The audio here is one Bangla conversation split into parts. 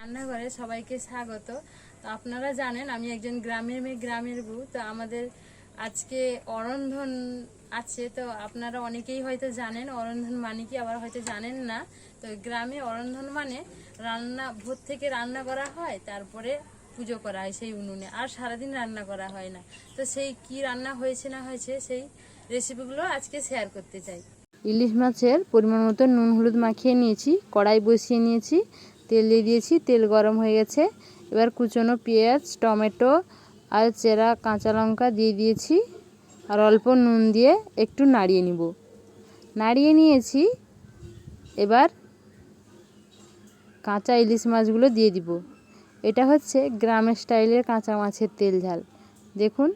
রান্নাঘরে সবাইকে স্বাগত। তো আপনারা জানেন আমি একজন গ্রামের মেয়ে, গ্রামের বউ। তো আমাদের আজকে অরন্ধন আছে। তো আপনারা অনেকেই হয়তো জানেন অরন্ধন মানে কি, আবার হয়তো জানেন না। তো গ্রামে অরন্ধন মানে রান্না, ভোর থেকে রান্না করা হয়, তারপরে পুজো করা হয় সেই উনুনে, আর সারাদিন রান্না করা হয় না। তো সেই কি রান্না হয়েছে না হয়েছে সেই রেসিপিগুলো আজকে শেয়ার করতে চাই। ইলিশ মাছের পরিমাণ মতো নুন হলুদ মাখিয়ে নিয়েছি, কড়াই বসিয়ে নিয়েছি, তেল দিয়ে দিয়েছি, তেল গরম হয়ে গেছে। এবার কুচনো পেঁয়াজ, টমেটো আর চেরা কাঁচা লঙ্কা দিয়ে দিয়েছি, আর অল্প নুন দিয়ে একটু নাড়িয়ে নিব। নাড়িয়ে নিয়েছি। এবার কাঁচা ইলিশ মাছগুলো দিয়ে দিব। এটা হচ্ছে গ্রামের স্টাইলের কাঁচা মাছের তেল ঝাল। দেখুন,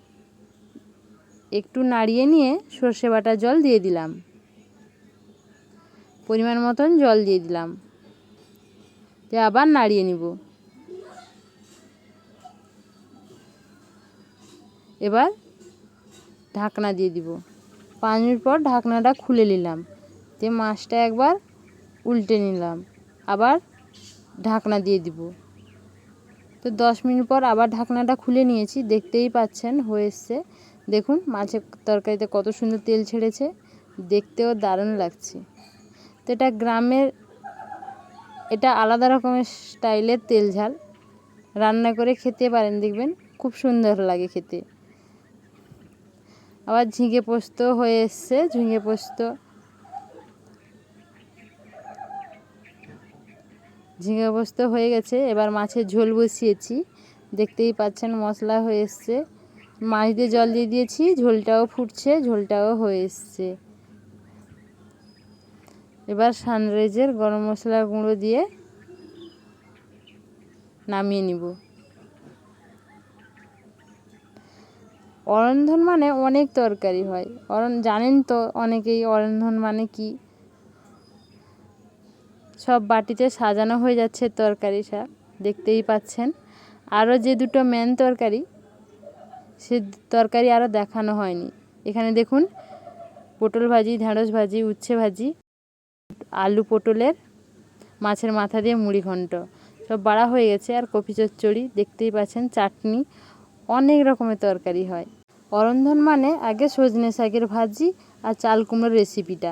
একটু নাড়িয়ে নিয়ে সর্ষে বাটা জল দিয়ে দিলাম, পরিমাণ মতন জল দিয়ে দিলাম, দিয়ে আবার নাড়িয়ে নিব। এবার ঢাকনা দিয়ে দিব। 5 মিনিট পর ঢাকনাটা খুলে নিলাম, দিয়ে মাছটা একবার উল্টে নিলাম, আবার ঢাকনা দিয়ে দিব। তো 10 মিনিট পর আবার ঢাকনাটা খুলে নিয়েছি, দেখতেই পাচ্ছেন হয়ে এসছে। দেখুন মাছের তরকারিতে কত সুন্দর তেল ছেড়েছে, দেখতেও দারুণ লাগছে। তো এটা গ্রামের, এটা আলাদা রকমের স্টাইলের তেল ঝাল। রান্না করে খেতে পারেন, দেখবেন খুব সুন্দর লাগে খেতে। আবার ঝিঙে পোস্ত হয়ে এসছে। ঝিঙে পোস্ত হয়ে গেছে। এবার মাছের ঝোল বসিয়েছি, দেখতেই পাচ্ছেন মশলা হয়ে এসছে। মাছ দিয়ে জল দিয়ে দিয়েছি, ঝোলটাও ফুটছে, ঝোলটাও হয়ে এসছে। এবার সানরাইজের গরম মশলার গুঁড়ো দিয়ে নামিয়ে নিব। অরন্ধন মানে অনেক তরকারি হয়। জানেন তো অনেকেই অরন্ধন মানে কি। সব বাটিতে সাজানো হয়ে যাচ্ছে তরকারি, সব দেখতেই পাচ্ছেন। আরও যে দুটো মেন তরকারি, সে তরকারি আরও দেখানো হয়নি। এখানে দেখুন, পটল ভাজি, ঢেঁড়স ভাজি, উচ্ছে ভাজি, আলু পটলের মাছের মাথা দিয়ে মুড়ি ঘন্ট সব বাড়া হয়ে গেছে, আর কপি চচ্চড়ি দেখতেই পাচ্ছেন, চাটনি, অনেক রকমের তরকারি হয়। অরন্ধন মানে আগে সজনে শাকের ভাজি আর চাল কুমড়োর রেসিপিটা।